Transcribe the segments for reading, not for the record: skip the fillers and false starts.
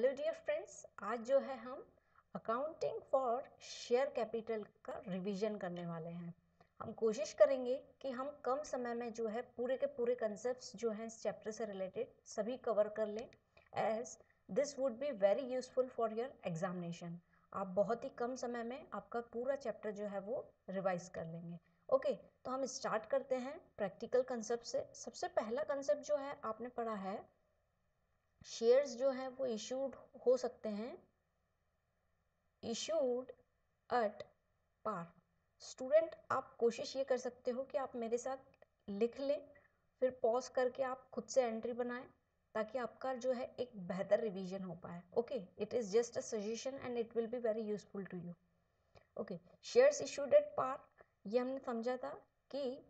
Hello dear friends, आज जो है हम अकाउंटिंग फॉर शेयर कैपिटल का रिवीजन करने वाले हैं। हम कोशिश करेंगे कि हम कम समय में जो है पूरे के पूरे कंसेप्ट्स जो हैं इस चैप्टर से रिलेटेड सभी कवर कर लें, as this would be very useful for your examination. आप बहुत ही कम समय में आपका पूरा चैप्टर जो है वो रिवाइज कर लेंगे। ओके, तो हम स्टार्ट करते हैं प्रैक्टिकल कंसेप्ट से। सबसे पहला कंसेप्ट जो है आपने पढ़ा है, शेयर्स जो हैं वो इशूड हो सकते हैं इशूड एट पार। स्टूडेंट, आप कोशिश ये कर सकते हो कि आप मेरे साथ लिख लें, फिर पॉज करके आप खुद से एंट्री बनाएं ताकि आपका जो है एक बेहतर रिवीजन हो पाए। Okay, it is just a suggestion and it will be very useful to you. Okay, shares issued at par, ये हमने समझा था कि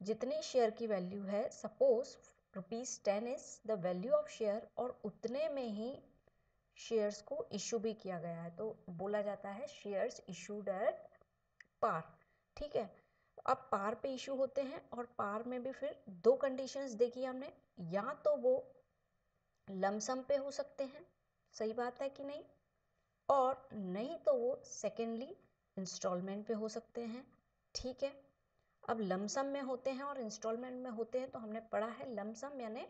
जितने शेयर की वैल्यू है, suppose ₹10 is the value of share, और उतने में ही शेयर्स को इशू भी किया गया है, तो बोला जाता है शेयर्स इशूड एट पार। ठीक है, अब पार पे इशू होते हैं और पार में भी फिर दो कंडीशंस देखी हमने, या तो वो लमसम पे हो सकते हैं, सही बात है कि नहीं, और नहीं तो वो सेकेंडली इंस्टॉलमेंट पे हो सकते हैं। ठीक है, अब लमसम में होते हैं और इंस्टॉलमेंट में होते हैं, तो हमने पढ़ा है लमसम यानी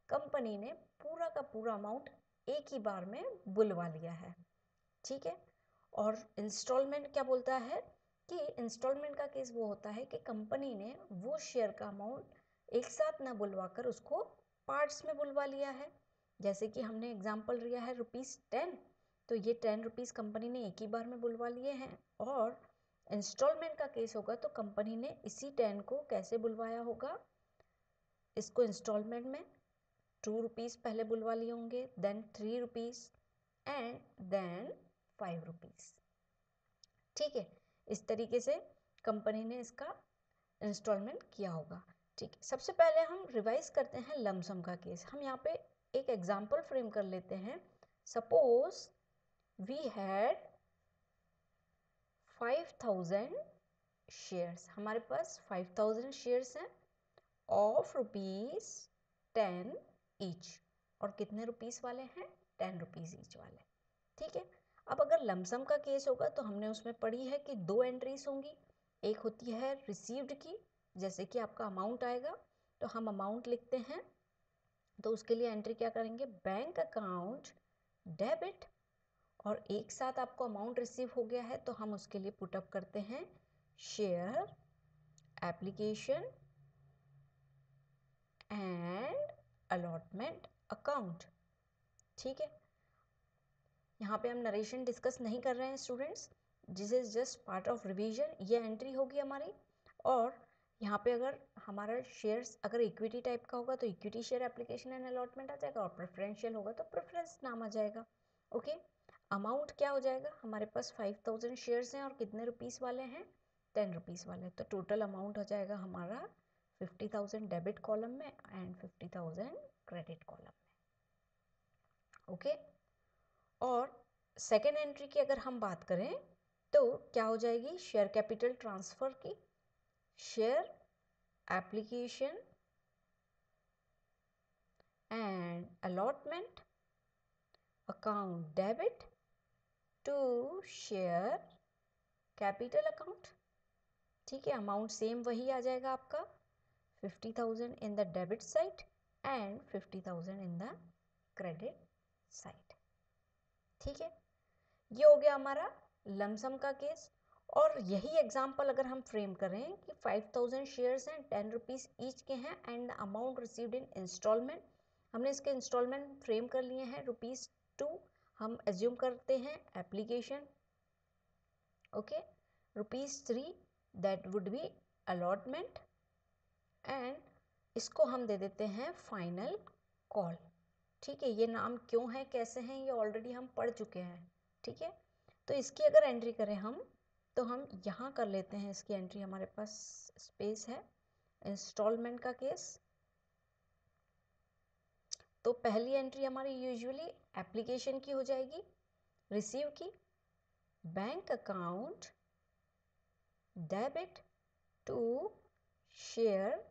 कंपनी ने पूरा का पूरा अमाउंट एक ही बार में बुलवा लिया है। ठीक है, और इंस्टॉलमेंट क्या बोलता है कि इंस्टॉलमेंट का केस वो होता है कि कंपनी ने वो शेयर का अमाउंट एक साथ ना बुलवा कर उसको पार्ट्स में बुलवा लिया है। जैसे कि हमने एग्जांपल लिया है ₹10, तो ये ₹10 कंपनी ने एक ही बार में बुलवा लिए हैं। और इंस्टॉलमेंट का केस होगा तो कंपनी ने इसी 10 को कैसे बुलवाया होगा, इसको इंस्टॉलमेंट में ₹2 पहले बुलवा लिए होंगे, देन ₹3 एंड देन ₹5। ठीक है, इस तरीके से कंपनी ने इसका इंस्टॉलमेंट किया होगा। ठीक है, सबसे पहले हम रिवाइज करते हैं लमसम का केस। हम यहाँ पे एक एग्जांपल फ्रेम कर लेते हैं। सपोज वी हैड 5000 शेयर्स, हमारे पास 5000 शेयर्स हैं ऑफ ₹10 ईच, और कितने रुपीस वाले हैं, ₹10 ईच वाले। ठीक है, अब अगर लमसम का केस होगा तो हमने उसमें पढ़ी है कि दो एंट्रीज होंगी। एक होती है रिसीव्ड की, जैसे कि आपका अमाउंट आएगा तो हम अमाउंट लिखते हैं, तो उसके लिए एंट्री क्या करेंगे, बैंक अकाउंट डेबिट, और एक साथ आपको अमाउंट रिसीव हो गया है तो हम उसके लिए पुटअप करते हैं share application and allotment account. ठीक है, यहाँ पे हम नरेशन डिस्कस नहीं कर रहे हैं students, this is just part of revision. ये एंट्री होगी हमारी, और यहाँ पे अगर हमारा शेयर्स अगर इक्विटी टाइप का होगा तो equity share application and allotment आ जाएगा, और प्रेफरेंशियल होगा तो प्रेफरेंस नाम आ जाएगा। ओके, अमाउंट क्या हो जाएगा, हमारे पास 5000 शेयर्स हैं और कितने रुपीस वाले हैं, ₹10 वाले, तो टोटल अमाउंट हो जाएगा हमारा 50,000 डेबिट कॉलम में एंड 50,000 क्रेडिट कॉलम में। ओके, और सेकेंड एंट्री की अगर हम बात करें तो क्या हो जाएगी, शेयर कैपिटल ट्रांसफर की, share application and allotment account debit to share capital account. ठीक है, अमाउंट सेम वही आ जाएगा आपका, 50,000 in the debit side and 50,000 in the credit side. ठीक है, ये हो गया हमारा लमसम का केस। और यही एग्जांपल अगर हम फ्रेम करें कि 5000 शेयर्स हैं, ₹10 ईच के हैं and amount received in instalment, हमने इसके इंस्टॉलमेंट फ्रेम कर लिए हैं ₹2, हम एज्यूम करते हैं application. Okay, ₹3 that would be allotment, and इसको हम दे देते हैं फाइनल कॉल। ठीक है, ये नाम क्यों है, कैसे हैं, ये ऑलरेडी हम पढ़ चुके हैं। ठीक है, तो इसकी अगर एंट्री करें हम, तो हम यहाँ कर लेते हैं इसकी एंट्री, हमारे पास स्पेस है। इंस्टॉलमेंट का केस, तो पहली एंट्री हमारी यूजुअली एप्लीकेशन की हो जाएगी, रिसीव की, bank account debit to share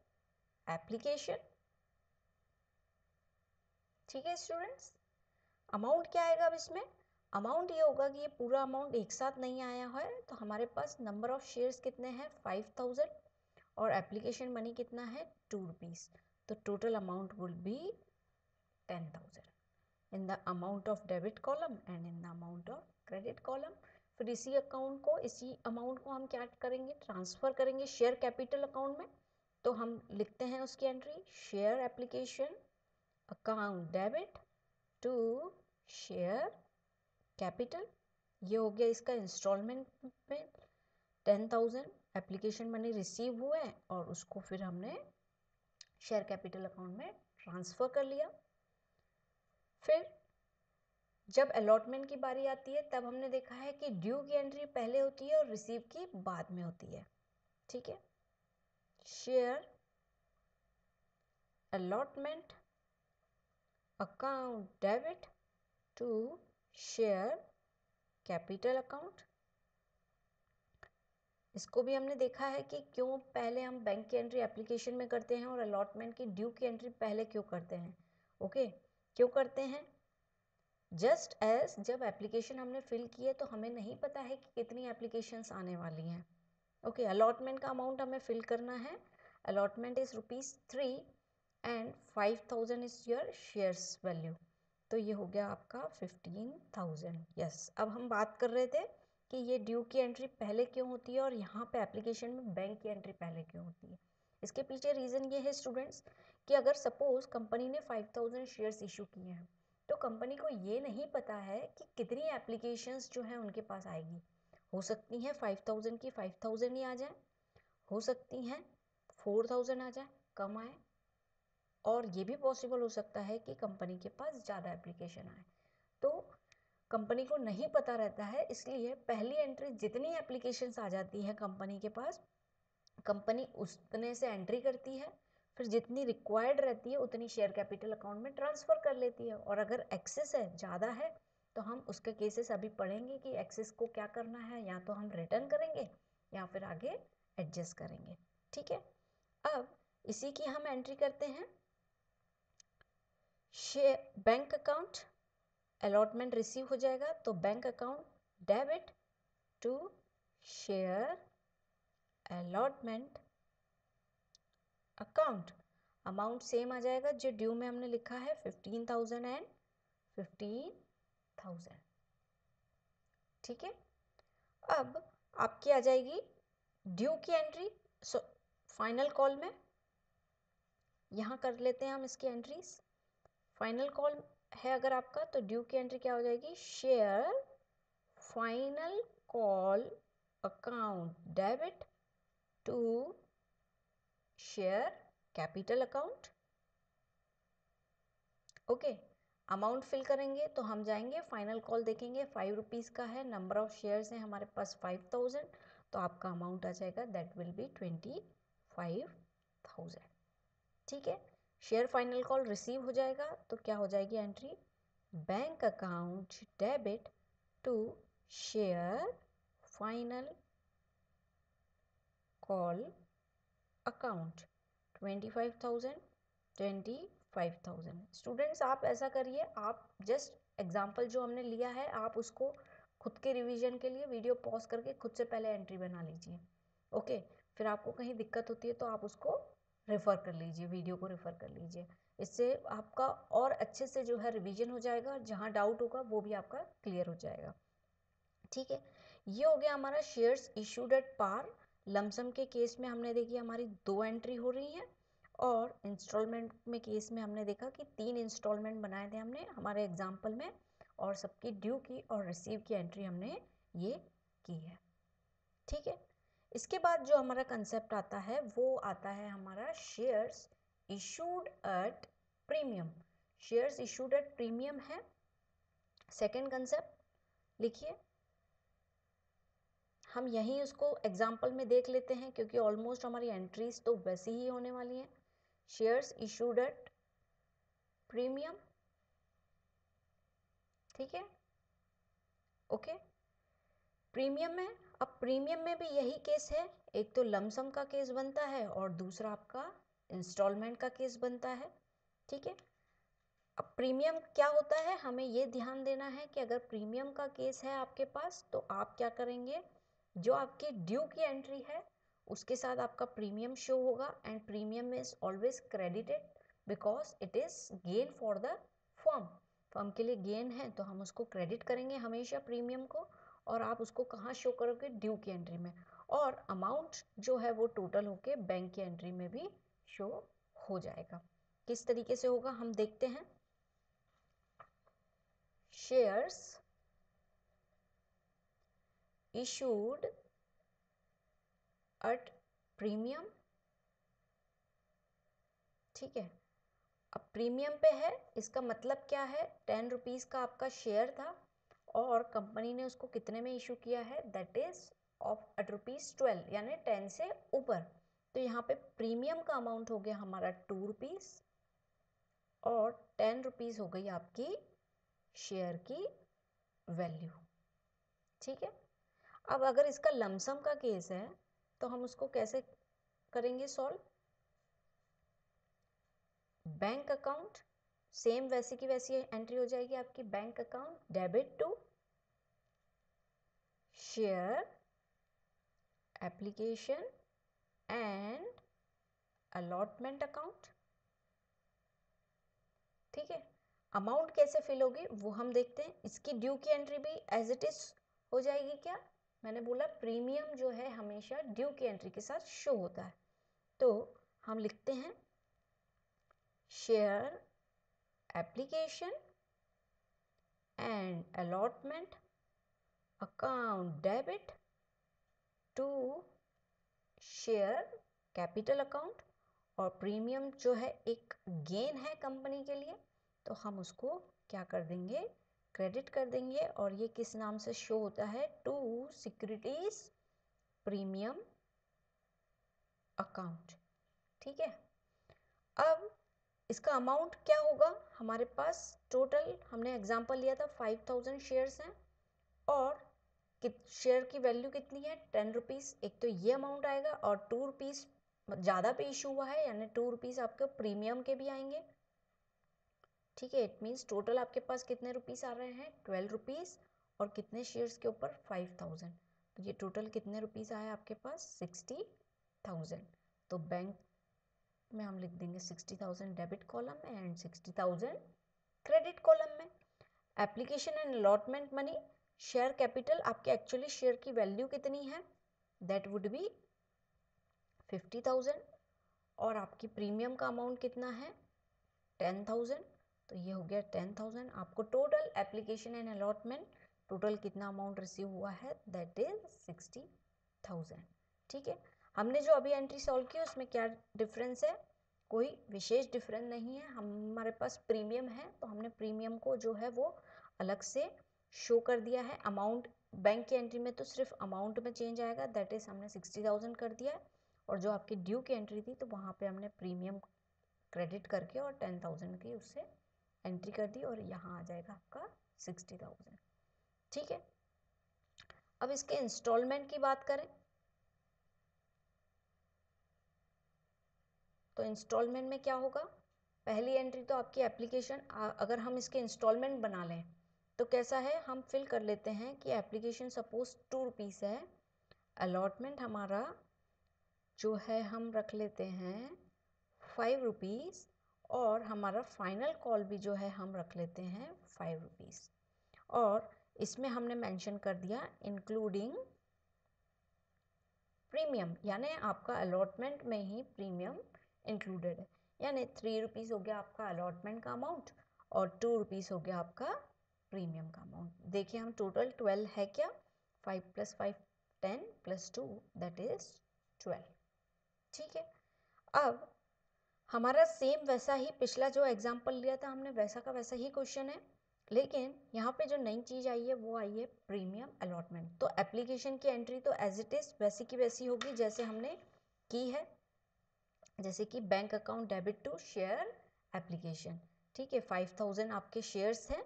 application. ठीक है स्टूडेंट्स, अमाउंट क्या आएगा अब इसमें? अमाउंट ये होगा कि ये पूरा अमाउंट एक साथ नहीं आया है, तो हमारे पास नंबर ऑफ शेयर्स कितने हैं 5000 और एप्लीकेशन मनी कितना है 2 रुपीज़, तो total amount will be 10,000 in the amount of debit column and in the amount of credit column. फिर इसी अमाउंट को हम क्या करेंगे, ट्रांसफर करेंगे शेयर कैपिटल अकाउंट में। तो हम लिखते हैं उसकी entry, share application account debit to share capital. ये हो गया इसका इंस्टॉलमेंट में 10,000 एप्लीकेशन मनी रिसीव हुए और उसको फिर हमने शेयर कैपिटल अकाउंट में ट्रांसफर कर लिया। फिर जब अलॉटमेंट की बारी आती है तब हमने देखा है कि ड्यू की एंट्री पहले होती है और रिसीव की बाद में होती है। ठीक है, share allotment account debit to share capital account. इसको भी हमने देखा है कि क्यों पहले हम बैंक की एंट्री एप्लीकेशन में करते हैं और अलॉटमेंट की ड्यू की एंट्री पहले क्यों करते हैं। ओके, क्यों करते हैं? जस्ट एज जब एप्लीकेशन हमने फिल की है तो हमें नहीं पता है कि कितनी एप्लीकेशंस आने वाली हैं। ओके, अलॉटमेंट का अमाउंट हमें फिल करना है। Allotment is ₹3 and 5000 is your shares value, तो ये हो गया आपका 15,000। यस, अब हम बात कर रहे थे कि ये ड्यू की एंट्री पहले क्यों होती है और यहाँ पे एप्लीकेशन में बैंक की एंट्री पहले क्यों होती है। इसके पीछे रीज़न ये है स्टूडेंट्स कि अगर सपोज कंपनी ने 5000 शेयर्स इशू किए हैं तो कंपनी को ये नहीं पता है कि कितनी एप्लीकेशंस जो हैं उनके पास आएगी। हो सकती हैं 5000 की 5000 ही आ जाए, हो सकती हैं 4000 आ जाए, कम आए, और ये भी पॉसिबल हो सकता है कि कंपनी के पास ज़्यादा एप्लीकेशन आए। तो कंपनी को नहीं पता रहता है, इसलिए पहली एंट्री जितनी एप्लीकेशंस आ जाती है कंपनी के पास, कंपनी उतने से एंट्री करती है, फिर जितनी रिक्वायर्ड रहती है उतनी शेयर कैपिटल अकाउंट में ट्रांसफ़र कर लेती है। और अगर एक्सेस है, ज़्यादा है, तो हम उसके केसेस अभी पढ़ेंगे कि एक्सेस को क्या करना है, या तो हम रिटर्न करेंगे या फिर आगे एडजस्ट करेंगे। ठीक है, अब इसी की हम एंट्री करते हैं। Share bank account allotment receive हो जाएगा तो bank account debit to share allotment account. Amount same आ जाएगा जो ड्यू में हमने लिखा है 15,000 एंड 15,000। ठीक है, अब आपकी आ जाएगी ड्यू की एंट्री। फाइनल कॉल में यहाँ कर लेते हैं हम इसकी एंट्रीज। फाइनल कॉल है अगर आपका तो ड्यू की एंट्री क्या हो जाएगी, share final call account debit to share capital account. Okay, amount fill करेंगे तो हम जाएंगे फाइनल कॉल देखेंगे, 5 रुपीज़ का है, नंबर ऑफ शेयर्स हैं हमारे पास 5000, तो आपका अमाउंट आ जाएगा दैट विल बी 25,000। ठीक है, शेयर फाइनल कॉल रिसीव हो जाएगा तो क्या हो जाएगी entry, bank account debit to share final call account 25,000। Students आप ऐसा करिए, आप जस्ट एग्जाम्पल जो हमने लिया है आप उसको खुद के रिवीजन के लिए वीडियो पॉज करके खुद से पहले एंट्री बना लीजिए। ओके, फिर आपको कहीं दिक्कत होती है तो आप उसको रेफ़र कर लीजिए, वीडियो को रेफ़र कर लीजिए। इससे आपका और अच्छे से जो है रिवीजन हो जाएगा, जहाँ डाउट होगा वो भी आपका क्लियर हो जाएगा। ठीक है, ये हो गया हमारा shares issued at par. Lump sum के केस में हमने देखी हमारी 2 एंट्री हो रही हैं, और इंस्टॉलमेंट में केस में हमने देखा कि 3 इंस्टॉलमेंट बनाए थे हमने हमारे एग्जाम्पल में, और सबकी ड्यू की और रिसीव की एंट्री हमने ये की है। ठीक है, इसके बाद जो हमारा कंसेप्ट आता है वो आता है हमारा shares issued at premium. Shares issued at premium है सेकेंड कंसेप्ट। लिखिए, हम यहीं उसको एग्जाम्पल में देख लेते हैं क्योंकि ऑलमोस्ट हमारी एंट्रीज तो वैसी ही होने वाली हैं। शेयर्स इशूड एट प्रीमियम, ठीक है, ओके। प्रीमियम में, अब प्रीमियम में भी यही केस है, एक तो लमसम का केस बनता है और दूसरा आपका इंस्टॉलमेंट का केस बनता है। ठीक है, अब प्रीमियम क्या होता है, हमें ये ध्यान देना है कि अगर प्रीमियम का केस है आपके पास तो आप क्या करेंगे, जो आपकी ड्यू की एंट्री है उसके साथ आपका प्रीमियम शो होगा, and premium is always credited because it is gain for the firm. Firm के लिए गेन है तो हम उसको क्रेडिट करेंगे हमेशा प्रीमियम को, और आप उसको कहाँ शो करोगे, ड्यू की एंट्री में, और अमाउंट जो है वो टोटल होके बैंक की एंट्री में भी शो हो जाएगा। किस तरीके से होगा हम देखते हैं। शेयर्स issued at प्रीमियम, ठीक है। अब प्रीमियम पे है, इसका मतलब क्या है, 10 रुपीज़ का आपका शेयर था और कंपनी ने उसको कितने में इशू किया है, दैट इज ऑफ एट ₹12, यानी 10 से ऊपर। तो यहाँ पे प्रीमियम का अमाउंट हो गया हमारा 2 रुपीज़ और 10 रुपीज़ हो गई आपकी शेयर की वैल्यू, ठीक है। अब अगर इसका लमसम का केस है तो हम उसको कैसे करेंगे सॉल्व। बैंक अकाउंट सेम वैसी की वैसी एंट्री हो जाएगी आपकी, bank account debit to share application and allotment account, ठीक है। अमाउंट कैसे फिल होगी वो हम देखते हैं। इसकी ड्यू की एंट्री भी एज इट इज हो जाएगी। क्या मैंने बोला, प्रीमियम जो है हमेशा ड्यू की एंट्री के साथ शो होता है। तो हम लिखते हैं share application and allotment account debit to share capital account, और प्रीमियम जो है एक गेन है कंपनी के लिए तो हम उसको क्या कर देंगे, क्रेडिट कर देंगे, और ये किस नाम से शो होता है, टू सिक्योरिटीज प्रीमियम अकाउंट, ठीक है। अब इसका अमाउंट क्या होगा, हमारे पास टोटल हमने एग्जांपल लिया था 5000 शेयर्स हैं और शेयर की वैल्यू कितनी है, 10 रुपीज़। एक तो ये अमाउंट आएगा और 2 रुपीज़ ज़्यादा पे इशू हुआ है, यानी 2 रुपीज़ आपके प्रीमियम के भी आएंगे, ठीक है। इट मीन्स टोटल आपके पास कितने रुपीज़ आ रहे हैं, 12 रुपीज़, और कितने शेयर्स के ऊपर 5000, तो ये टोटल कितने रुपीज़ आए आपके पास, 60,000। तो बैंक में हम लिख देंगे 60,000 debit column and 60,000 credit column में। Application and allotment money, share capital, आपके एक्चुअली शेयर की वैल्यू कितनी है, दैट वुड बी 50,000, और आपकी प्रीमियम का अमाउंट कितना है, 10,000, तो ये हो गया 10,000। आपको total application and allotment total कितना अमाउंट रिसीव हुआ है, दैट इज 60,000, ठीक है। हमने जो अभी एंट्री सॉल्व की उसमें क्या डिफरेंस है, कोई विशेष डिफरेंस नहीं है। हमारे पास प्रीमियम है तो हमने प्रीमियम को जो है वो अलग से शो कर दिया है। अमाउंट बैंक की एंट्री में तो सिर्फ अमाउंट में चेंज आएगा, दैट इज हमने 60,000 कर दिया है, और जो आपकी ड्यू की एंट्री थी तो वहाँ पे हमने प्रीमियम क्रेडिट करके और 10,000 की उससे एंट्री कर दी, और यहाँ आ जाएगा आपका 60,000, ठीक है। अब इसके इंस्टॉलमेंट की बात करें तो इंस्टॉलमेंट में क्या होगा, पहली एंट्री तो आपकी एप्लीकेशन, अगर हम इसके इंस्टॉलमेंट बना लें तो कैसा है, हम फिल कर लेते हैं कि एप्लीकेशन सपोज 2 रुपीज़ है, अलॉटमेंट हमारा जो है हम रख लेते हैं 5 रुपीज़, और हमारा फाइनल कॉल भी जो है हम रख लेते हैं 5 रुपीज़, और इसमें हमने मेंशन कर दिया इंक्लूडिंग प्रीमियम, यानी आपका अलॉटमेंट में ही प्रीमियम इंक्लूडेड है, यानी 3 रुपीज़ हो गया आपका अलॉटमेंट का अमाउंट और 2 रुपीज़ हो गया आपका प्रीमियम का अमाउंट। देखिए हम टोटल 12 है क्या, 5 + 5 10 + 2 दैट इज 12, ठीक है। अब हमारा सेम वैसा ही पिछला जो एग्जाम्पल लिया था हमने वैसा का वैसा ही क्वेश्चन है, लेकिन यहाँ पे जो नई चीज़ आई है वो आई है प्रीमियम अलॉटमेंट। तो एप्लीकेशन की एंट्री तो एज इट इज़ वैसी की वैसी होगी जैसे हमने की है, जैसे कि bank account debit to share application, ठीक है। 5,000 आपके शेयर्स हैं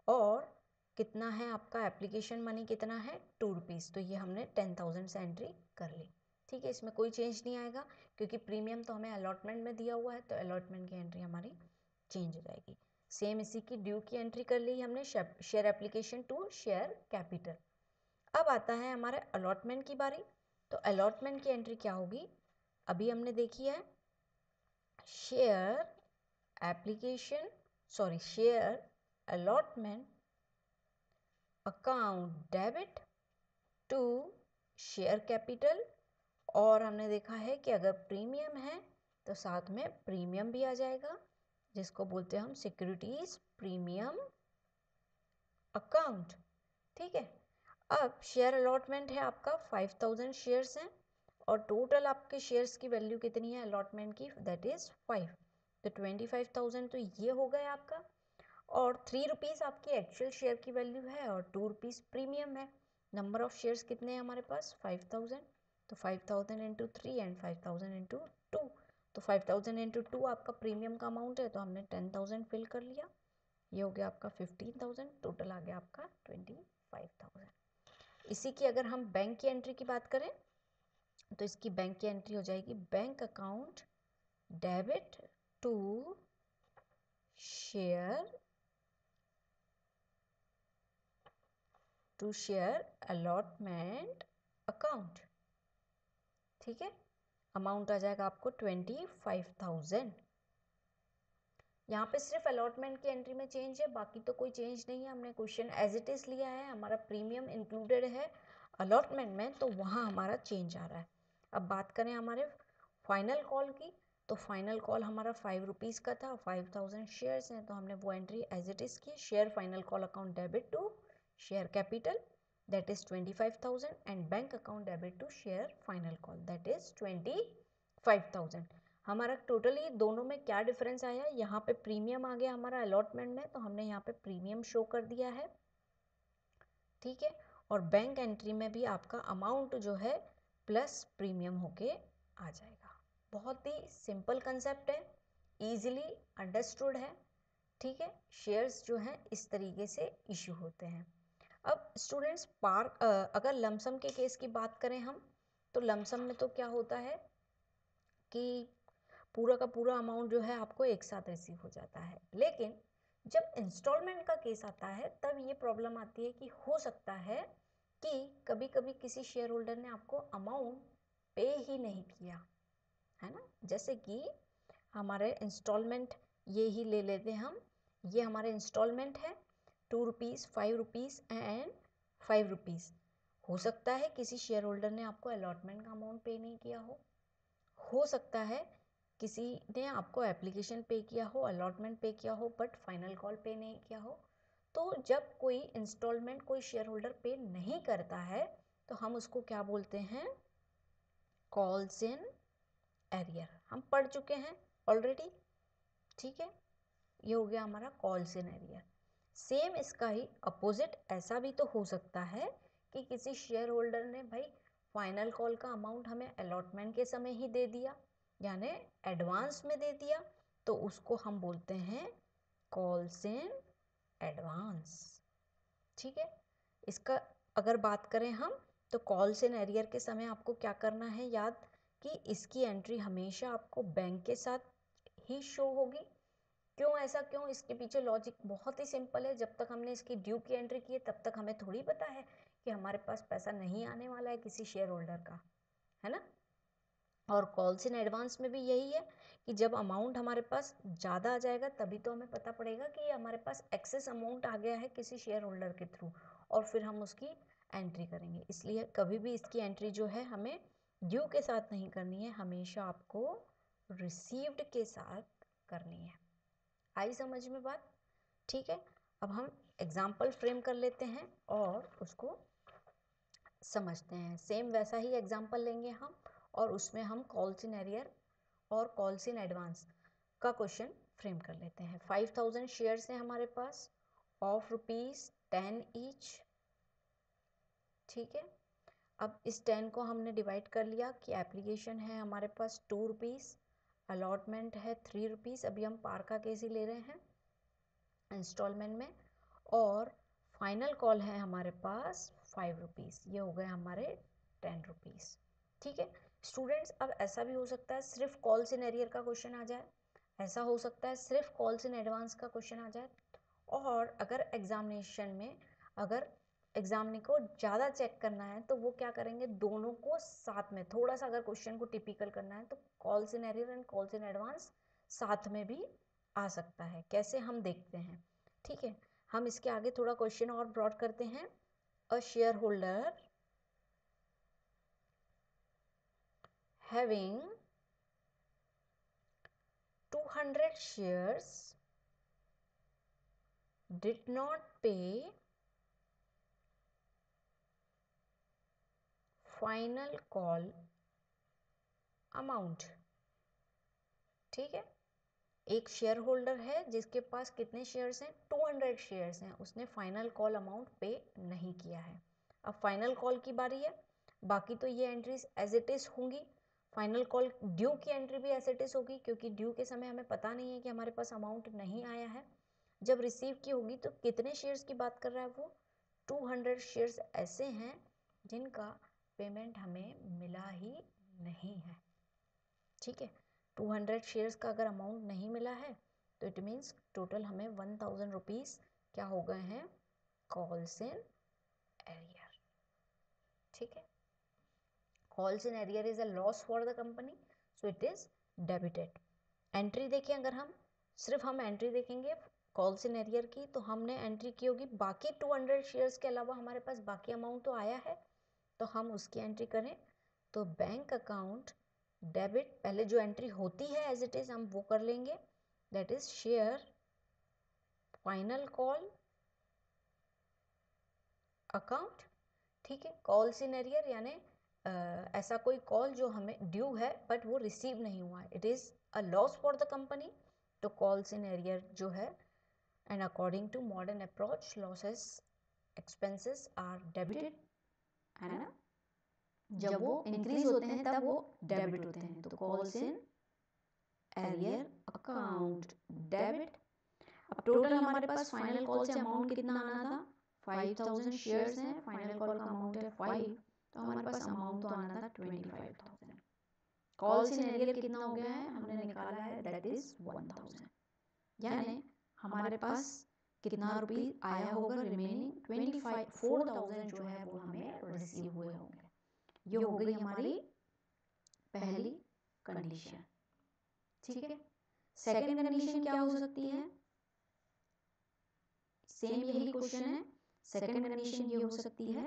और कितना है आपका एप्लीकेशन मनी कितना है, 2 रुपीज़, तो ये हमने 10,000 से एंट्री कर ली, ठीक है। इसमें कोई चेंज नहीं आएगा क्योंकि प्रीमियम तो हमें अलॉटमेंट में दिया हुआ है, तो अलॉटमेंट की एंट्री हमारी चेंज हो जाएगी। सेम इसी की ड्यू की एंट्री कर ली हमने, share application to share capital. अब आता है हमारे अलॉटमेंट की बारी। तो अलॉटमेंट की एंट्री क्या होगी, अभी हमने देखी है share application, share allotment account debit to share capital, और हमने देखा है कि अगर प्रीमियम है तो साथ में प्रीमियम भी आ जाएगा, जिसको बोलते हैं हम सिक्योरिटीज प्रीमियम अकाउंट। ठीक है, अब शेयर अलॉटमेंट है आपका 5000 शेयर्स हैं, और टोटल आपके शेयर्स की वैल्यू कितनी है अलॉटमेंट की, दैट इज 5, तो 25,000 तो ये हो गया आपका, और 3 रुपीज़ आपकी एक्चुअल शेयर की वैल्यू है और 2 रुपीज़ प्रीमियम है। नंबर ऑफ शेयर्स कितने हैं हमारे पास 5000, तो 5000 इंटू 3 एंड 5000 इंटू 2, तो 5000 इंटू 2 आपका प्रीमियम का अमाउंट है, तो हमने 10,000 फिल कर लिया, ये हो गया आपका 15,000, टोटल आ गया आपका 25,000। इसी की अगर हम बैंक की एंट्री की बात करें तो इसकी बैंक की एंट्री हो जाएगी bank account debit to share allotment account. ठीक है, अमाउंट आ जाएगा आपको 25,000। यहाँ पे सिर्फ अलॉटमेंट की एंट्री में चेंज है, बाकी तो कोई चेंज नहीं है। हमने क्वेश्चन एज इट इज लिया है, हमारा प्रीमियम इंक्लूडेड है अलॉटमेंट में, तो वहाँ हमारा चेंज आ रहा है। अब बात करें हमारे फाइनल कॉल की, तो फाइनल कॉल हमारा 5 रुपीज़ का था, 5000 शेयर्स हैं, तो हमने वो एंट्री एज इट इज़ की, share final call account debit to share capital that is 25,000 and bank account debit to share final call that is 25,000। हमारा टोटली दोनों में क्या डिफरेंस आया, यहाँ पे प्रीमियम आ गया हमारा अलॉटमेंट में, तो हमने यहाँ पे प्रीमियम शो कर दिया है। ठीक है, और बैंक एंट्री में भी आपका अमाउंट जो है प्लस प्रीमियम होके आ जाएगा। बहुत ही सिंपल कंसेप्ट है, इजीली अंडरस्टूड है। ठीक है, शेयर्स जो हैं इस तरीके से इशू होते हैं। अब स्टूडेंट्स अगर लमसम के केस की बात करें हम, तो लमसम में तो क्या होता है कि पूरा का पूरा अमाउंट जो है आपको एक साथ रिसीव हो जाता है, लेकिन जब इंस्टॉलमेंट का केस आता है तब ये प्रॉब्लम आती है कि हो सकता है कि कभी कभी किसी शेयर होल्डर ने आपको अमाउंट पे ही नहीं किया है ना। जैसे कि हमारे इंस्टॉलमेंट ये ही ले लेते हैं हम, ये हमारे इंस्टॉलमेंट है 2 रुपीज़ 5 रुपीज़ एंड 5 रुपीज़। हो सकता है किसी शेयर होल्डर ने आपको अलॉटमेंट का अमाउंट पे नहीं किया हो सकता है किसी ने आपको एप्लीकेशन पे किया हो, अलॉटमेंट पे किया हो, बट फाइनल कॉल पे नहीं किया हो। तो जब कोई इंस्टॉलमेंट कोई शेयर होल्डर पे नहीं करता है तो हम उसको क्या बोलते हैं, कॉल्स इन एरियर। हम पढ़ चुके हैं ऑलरेडी। ठीक है, ये हो गया हमारा कॉल्स इन एरियर। सेम इसका ही अपोजिट ऐसा भी तो हो सकता है कि किसी शेयर होल्डर ने भाई फाइनल कॉल का अमाउंट हमें अलॉटमेंट के समय ही दे दिया, यानी एडवांस में दे दिया, तो उसको हम बोलते हैं कॉल्स इन एडवांस। ठीक है, इसका अगर बात करें हम तो कॉल्स इन एरियर के समय आपको क्या करना है, याद कि इसकी एंट्री हमेशा आपको बैंक के साथ ही शो होगी। क्यों ऐसा, क्यों, इसके पीछे लॉजिक बहुत ही सिंपल है। जब तक हमने इसकी ड्यू की एंट्री की है तब तक हमें थोड़ी पता है कि हमारे पास पैसा नहीं आने वाला है किसी शेयर होल्डर का, है ना। और कॉल्स इन एडवांस में भी यही है कि जब अमाउंट हमारे पास ज़्यादा आ जाएगा तभी तो हमें पता पड़ेगा कि हमारे पास एक्सेस अमाउंट आ गया है किसी शेयर होल्डर के थ्रू, और फिर हम उसकी एंट्री करेंगे। इसलिए कभी भी इसकी एंट्री जो है हमें ड्यू के साथ नहीं करनी है, हमेशा आपको रिसीव्ड के साथ करनी है। आई समझ में बात। ठीक है, अब हम एग्जाम्पल फ्रेम कर लेते हैं और उसको समझते हैं। सेम वैसा ही एग्जाम्पल लेंगे हम, और उसमें हम कॉल्स इन एरियर और कॉल्स इन एडवांस का क्वेश्चन फ्रेम कर लेते हैं। 5000 शेयर्स हैं हमारे पास ऑफ ₹10 ईच। ठीक है, अब इस 10 को हमने डिवाइड कर लिया कि एप्लीकेशन है हमारे पास 2 रुपीज़, अलॉटमेंट है 3 रुपीज़, अभी हम पार का केस ही ले रहे हैं इंस्टॉलमेंट में, और फाइनल कॉल है हमारे पास 5 रुपीज़, ये हो गए हमारे 10 रुपीज़। ठीक है स्टूडेंट्स, अब ऐसा भी हो सकता है सिर्फ कॉल्स इन एरियर का क्वेश्चन आ जाए, ऐसा हो सकता है सिर्फ कॉल्स इन एडवांस का क्वेश्चन आ जाए, और अगर एग्जामिनेशन में अगर एग्जामिनर को ज़्यादा चेक करना है तो वो क्या करेंगे, दोनों को साथ में, थोड़ा सा अगर क्वेश्चन को टिपिकल करना है तो calls in arrear and calls in advance साथ में भी आ सकता है। कैसे, हम देखते हैं। ठीक है, हम इसके आगे थोड़ा क्वेश्चन और ब्रॉड करते हैं। अ share holder having 200 shares did not pay final call amount। ठीक है, एक शेयर होल्डर है जिसके पास कितने शेयर्स हैं, 200 शेयर्स हैं, उसने फाइनल कॉल अमाउंट पे नहीं किया है। अब फाइनल कॉल की बारी है, बाकी तो ये एंट्रीज एज इट इज होंगी। फाइनल कॉल ड्यू की एंट्री भी एज इट इज होगी, क्योंकि ड्यू के समय हमें पता नहीं है कि हमारे पास अमाउंट नहीं आया है। जब रिसीव की होगी तो कितने शेयर्स की बात कर रहा है वो, 200 शेयर्स ऐसे हैं जिनका पेमेंट हमें मिला ही नहीं है। ठीक है, 200 शेयर्स का अगर अमाउंट नहीं मिला है तो इट मीन्स टोटल हमें 1000 रुपीज़ क्या हो गए हैं, कॉल्स इन एरियर। ठीक है, calls in arrear is a loss for the company, so it is debited. Entry देखें, अगर हम सिर्फ एंट्री देखेंगे कॉल्स इन एरियर की, तो हमने एंट्री की होगी बाकी 200 शेयर्स के अलावा हमारे पास बाकी अमाउंट तो आया है, तो हम उसकी एंट्री करें। तो बैंक अकाउंट डेबिट, पहले जो एंट्री होती है एज इट इज हम वो कर लेंगे, that is share final call account. ठीक है, कॉल्स इन एरियर यानी ऐसा कोई कॉल जो हमें ड्यू है बट वो रिसीव नहीं हुआ है, it is a loss for the company, तो कॉल्स इन एरियर जो है, and according to modern approach losses expenses are debited, है ना। जब वो इंक्रीज होते हैं तब वो डेबिट होते हैं, तो calls in arrear account debit. अब टोटल हमारे पास फाइनल कॉल से अमाउंट कितना आना था, 5000 शेयर्स हैं, फाइनल कॉल का अमाउंट है 5, तो हमारे पास अमाउंट तो आना था 25000। कॉल्स इन एरियर कितना हो गया है, हमने निकाला है, दैट इज 1000। यानी हमारे पास कितना रुपये आया होगा, रिमेनिंग 4000 जो है वो हमें रिसीव हुए होंगे। ये हो गई हमारी पहली कंडीशन। ठीक है, सेकंड कंडीशन क्या हो सकती है, सेम यही क्वेश्चन है। सेकंड कंडीशन ये हो सकती है,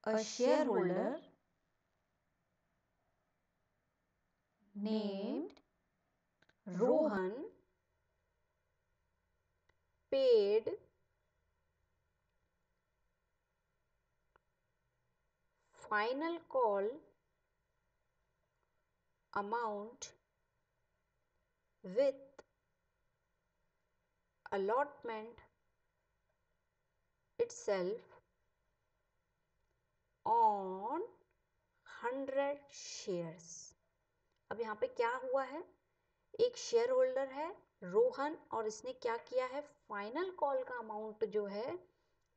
अ share holder named Rohan paid final call amount with allotment itself on 100 shares। अब यहाँ पे क्या हुआ है, एक शेयर होल्डर है रोहन, और इसने क्या किया है, फाइनल कॉल का अमाउंट जो है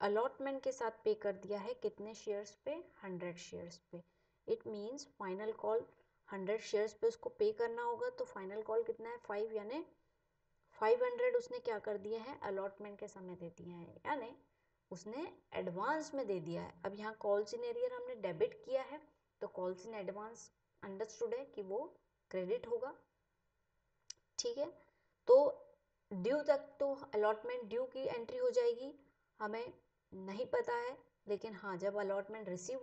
अलॉटमेंट के साथ पे कर दिया है, कितने शेयर्स पे, 100 शेयर्स पे। It means final call 100 shares पे उसको पे करना होगा, तो फाइनल कॉल कितना है, 5, यानी 500 उसने क्या कर दिए हैं, अलॉटमेंट के समय दे दिए हैं, यानी उसने एडवांस में दे दिया है। अब यहाँ कॉल्स इन एरियर हमने डेबिट किया है, तो कॉल्स इन एडवांस अंडरस्टूड है कि वो क्रेडिट होगा। ठीक है, तो ड्यू तक तो अलॉटमेंट ड्यू की एंट्री हो जाएगी, हमें नहीं पता है, लेकिन हाँ जब अलॉटमेंट रिसीव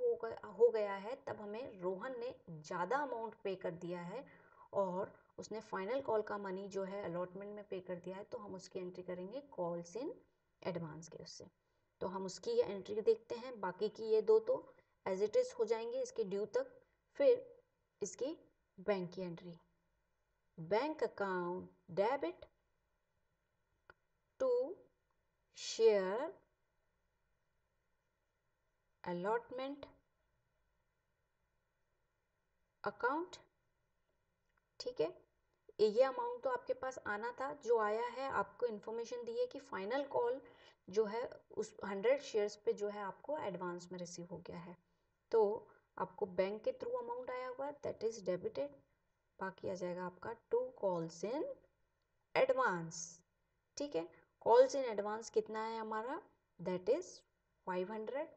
हो गया है तब हमें रोहन ने ज़्यादा अमाउंट पे कर दिया है और उसने फाइनल कॉल का मनी जो है अलॉटमेंट में पे कर दिया है, तो हम उसकी एंट्री करेंगे कॉल्स इन एडवांस के उससे। तो हम उसकी ये एंट्री देखते हैं, बाकी की ये दो तो एज इट इज़ हो जाएंगे इसके ड्यू तक। फिर इसकी बैंक की entry, bank account debit to share allotment account. ठीक है, ये अमाउंट तो आपके पास आना था, जो आया है आपको इन्फॉर्मेशन दी है कि फाइनल कॉल जो है उस 100 शेयर्स पे जो है आपको एडवांस में रिसीव हो गया है, तो आपको बैंक के थ्रू अमाउंट आया हुआ, दैट इज डेबिटेड बाकी आ जाएगा आपका 2 कॉल्स इन एडवांस। ठीक है, कॉल्स इन एडवांस कितना है हमारा, दैट इज 500,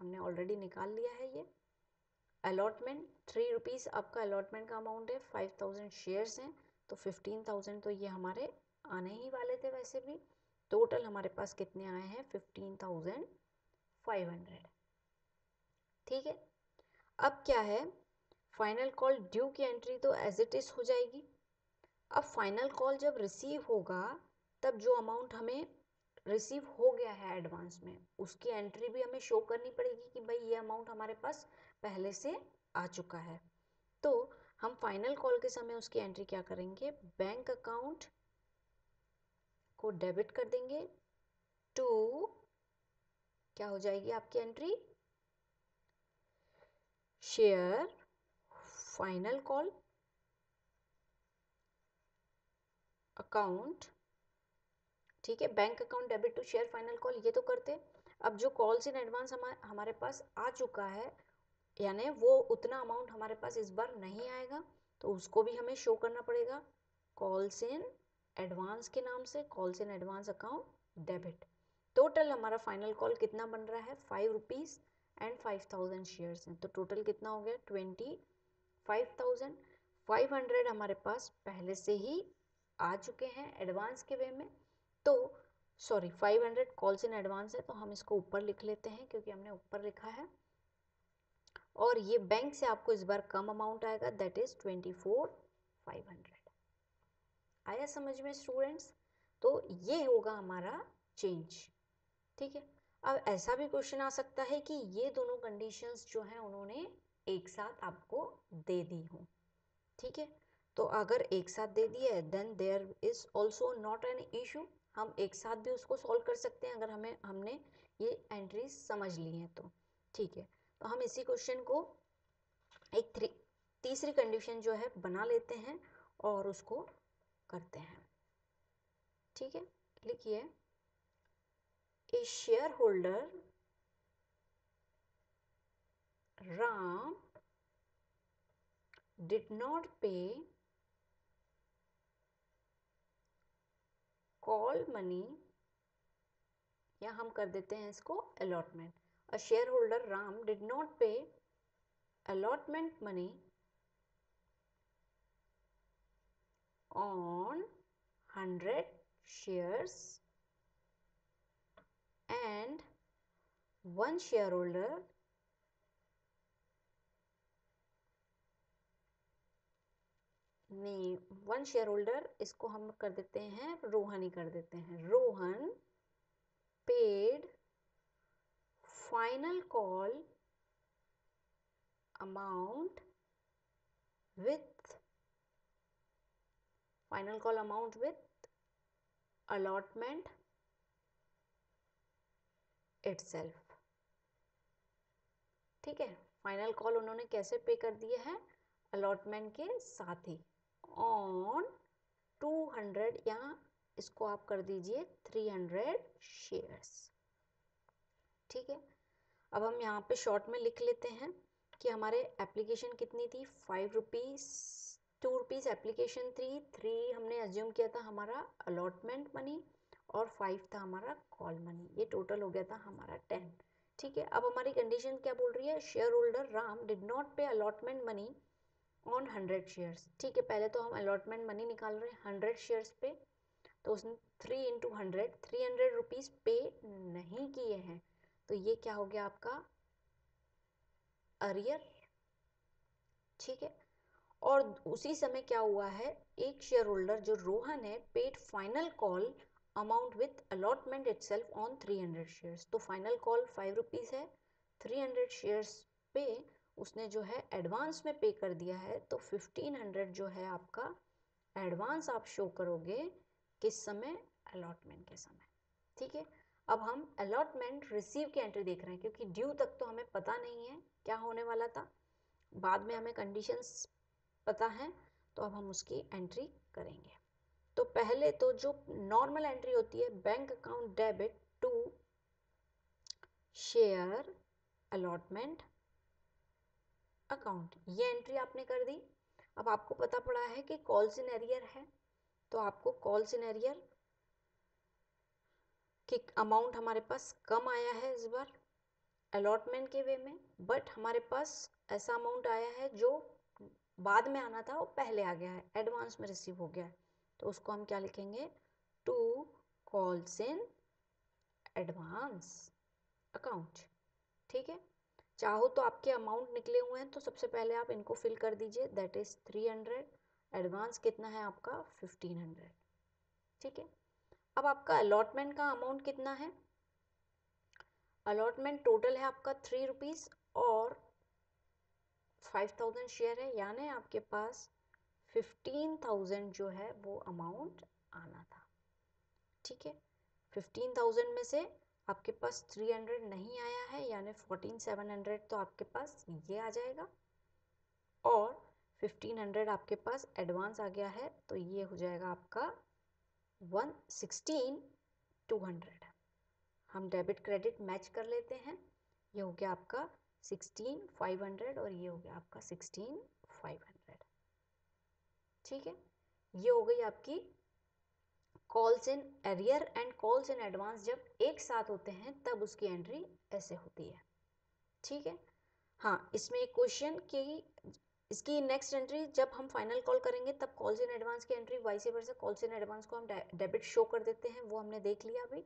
हमने ऑलरेडी निकाल लिया है ये। अलॉटमेंट 3 रुपीज़ आपका अलॉटमेंट का अमाउंट है, 5000 शेयर्स हैं तो 15000 तो ये हमारे आने ही वाले थे वैसे भी। टोटल हमारे पास कितने आए हैं, 15500। ठीक है, अब क्या है, फाइनल कॉल ड्यू की एंट्री तो एज इट इज हो जाएगी। अब फाइनल कॉल जब रिसीव होगा तब जो अमाउंट हमें रिसीव हो गया है एडवांस में उसकी एंट्री भी हमें शो करनी पड़ेगी कि भाई ये अमाउंट हमारे पास पहले से आ चुका है। तो हम फाइनल कॉल के समय उसकी एंट्री क्या करेंगे, बैंक अकाउंट को डेबिट कर देंगे टू, क्या हो जाएगी आपकी entry, share final call account. ठीक है, bank account debit to share final call, ये तो करते। अब जो कॉल्स इन एडवांस हमारे पास आ चुका है, यानी वो उतना अमाउंट हमारे पास इस बार नहीं आएगा तो उसको भी हमें शो करना पड़ेगा कॉल्स इन एडवांस के नाम से, calls in advance account debit. Total हमारा फाइनल कॉल कितना बन रहा है, 5 रुपीज़ एंड 5000 शेयर्स हैं, तो टोटल कितना हो गया 25,000। 500 हमारे पास पहले से ही आ चुके हैं एडवांस के वे में, तो सॉरी 500 कॉल्स इन एडवांस है तो हम इसको ऊपर लिख लेते हैं क्योंकि हमने ऊपर लिखा है। और ये बैंक से आपको इस बार कम अमाउंट आएगा, दैट इज 24,500। आया समझ में स्टूडेंट्स, तो ये होगा हमारा चेंज। ठीक है, अब ऐसा भी क्वेश्चन आ सकता है कि ये दोनों कंडीशंस जो हैं उन्होंने एक साथ आपको दे दी हो। ठीक है, तो अगर एक साथ दे दिए then there is also not an issue, हम एक साथ भी उसको सॉल्व कर सकते हैं अगर हमने ये एंट्रीज समझ ली हैं तो। ठीक है, तो हम इसी क्वेश्चन को एक तीसरी कंडीशन जो है बना लेते हैं और उसको करते हैं। ठीक है, लिखिए, a share holder Ram did not pay call money, या हम कर देते हैं इसको allotment. A share holder Ram did not pay allotment money on 100 shares and one shareholder ने वन शेयर होल्डर, इसको हम कर देते हैं रोहन ही कर देते हैं, Rohan paid final call amount with allotment itself। ठीक है, फाइनल कॉल उन्होंने कैसे पे कर दिए हैं, अलॉटमेंट के साथ ही, ऑन 200, यहाँ इसको आप कर दीजिए 300 शेयर्स। ठीक है, अब हम यहाँ पे शॉर्ट में लिख लेते हैं कि हमारे एप्लीकेशन कितनी थी, 5 रुपीज़, 2 रुपीज़ एप्लीकेशन थी, 3 हमने अज्यूम किया था हमारा अलॉटमेंट मनी और 5 था हमारा कॉल मनी, ये टोटल हो गया था हमारा 10। ठीक है, अब हमारी कंडीशन क्या बोल रही है, share holder Ram did not पे अलॉटमेंट मनी ऑन 100 शेयर्स। ठीक है, पहले तो हम अलॉटमेंट मनी निकाल रहे हैं 100 शेयर्स पे, तो उसने 3 इंटू 100 300 रुपीज़ पे नहीं किए हैं, तो ये क्या हो गया आपका अरियर। ठीक है, और उसी समय क्या हुआ है, एक शेयर होल्डर जो रोहन है paid final call amount with allotment itself on 300 shares, तो फाइनल कॉल 5 रुपीज़ है, 300 शेयर्स पे उसने जो है एडवांस में पे कर दिया है, तो 1500 जो है आपका एडवांस आप शो करोगे किस समय, अलॉटमेंट के समय। ठीक है, अब हम अलॉटमेंट रिसीव की एंट्री देख रहे हैं क्योंकि ड्यू तक तो हमें पता नहीं है क्या होने वाला था, बाद में हमें कंडीशंस पता है, तो अब हम उसकी एंट्री करेंगे। तो पहले तो जो नॉर्मल एंट्री होती है, bank account debit to share allotment account, ये एंट्री आपने कर दी। अब आपको पता पड़ा है कि कॉल्स इन एरियर है, तो आपको कॉल्स इन एरियर कि अमाउंट हमारे पास कम आया है इस बार अलॉटमेंट के वे में, बट हमारे पास ऐसा अमाउंट आया है जो बाद में आना था वो पहले आ गया है, एडवांस में रिसीव हो गया है, तो उसको हम क्या लिखेंगे, to calls in advance account. ठीक है, चाहो तो आपके अमाउंट निकले हुए हैं तो सबसे पहले आप इनको फिल कर दीजिए, दैट इज 300, एडवांस कितना है आपका 1500। ठीक है, अब आपका अलॉटमेंट का अमाउंट कितना है, अलॉटमेंट टोटल है आपका 3 रुपीज़ और 5000 शेयर है, यानी आपके पास 15,000 जो है वो अमाउंट आना था। ठीक है, 15,000 में से आपके पास 300 नहीं आया है, यानी 14,700 तो आपके पास ये आ जाएगा, और 1500 आपके पास एडवांस आ गया है, तो ये हो जाएगा आपका 116,200। हम डेबिट क्रेडिट मैच कर लेते हैं, ये हो गया आपका 16,500 और ये हो गया आपका 16,500। ठीक है, ये हो गई आपकी calls in arrear and calls in advance, जब एक साथ होते हैं तब उसकी एंट्री ऐसे होती है। ठीक है, हाँ इसमें एक क्वेश्चन कि इसकी नेक्स्ट एंट्री जब हम फाइनल कॉल करेंगे तब कॉल्स इन एडवांस की entry vice versa calls in advance को हम डेबिट शो कर देते हैं, वो हमने देख लिया अभी।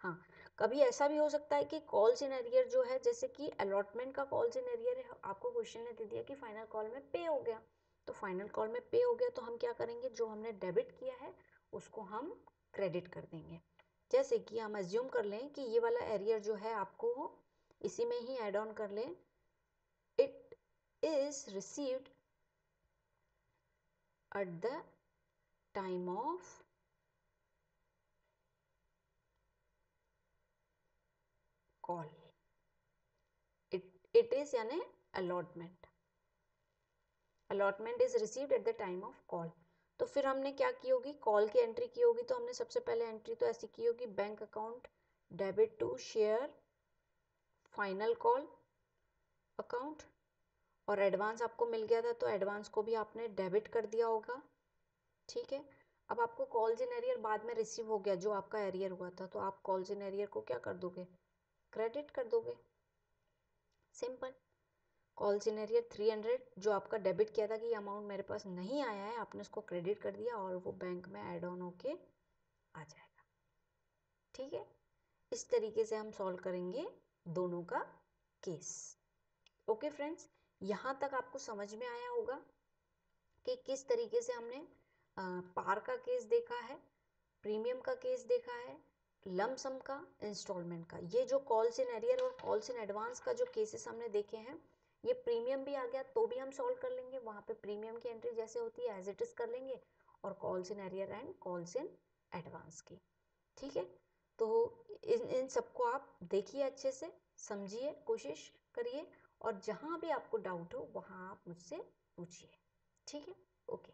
हाँ, कभी ऐसा भी हो सकता है कि कॉल्स इन एरियर जो है, जैसे कि अलॉटमेंट का कॉल्स इन एरियर है, आपको क्वेश्चन ने दे दिया कि फाइनल कॉल में पे हो गया, तो फाइनल कॉल में पे हो गया तो हम क्या करेंगे, जो हमने डेबिट किया है उसको हम क्रेडिट कर देंगे। जैसे कि हम एज्यूम कर लें कि ये वाला एरियर जो है आपको इसी में ही ऐड ऑन कर लें, it is received at the time of call, it is यानी allotment is received at the time of call। तो फिर हमने क्या की होगी, कॉल की एंट्री की होगी, तो हमने सबसे पहले एंट्री तो ऐसी की होगी, bank account debit to share final call account, और एडवांस आपको मिल गया था तो एडवांस को भी आपने डेबिट कर दिया होगा। ठीक है, अब आपको कॉल्स इन एरियर बाद में रिसीव हो गया, जो आपका एरियर हुआ था, तो आप कॉल्स इन एरियर को क्या कर दोगे, क्रेडिट कर दोगे, सिंपल। कॉल्स इन एरियर 300 जो आपका डेबिट किया था कि ये अमाउंट मेरे पास नहीं आया है, आपने उसको क्रेडिट कर दिया और वो बैंक में ऐड ऑन होके आ जाएगा। ठीक है, इस तरीके से हम सॉल्व करेंगे दोनों का केस। ओके फ्रेंड्स, यहाँ तक आपको समझ में आया होगा कि किस तरीके से हमने पार का केस देखा है, प्रीमियम का केस देखा है, लमसम का, इंस्टॉलमेंट का। ये जो कॉल्स इन एरियर और कॉल्स इन एडवांस का जो केसेस हमने देखे हैं, ये प्रीमियम भी आ गया तो भी हम सॉल्व कर लेंगे, वहाँ पे प्रीमियम की एंट्री जैसे होती है एज इट इज कर लेंगे, और calls in arrear and calls in advance की। ठीक है, तो इन सबको आप देखिए, अच्छे से समझिए, कोशिश करिए, और जहाँ भी आपको डाउट हो वहाँ आप मुझसे पूछिए। ठीक है, ओके।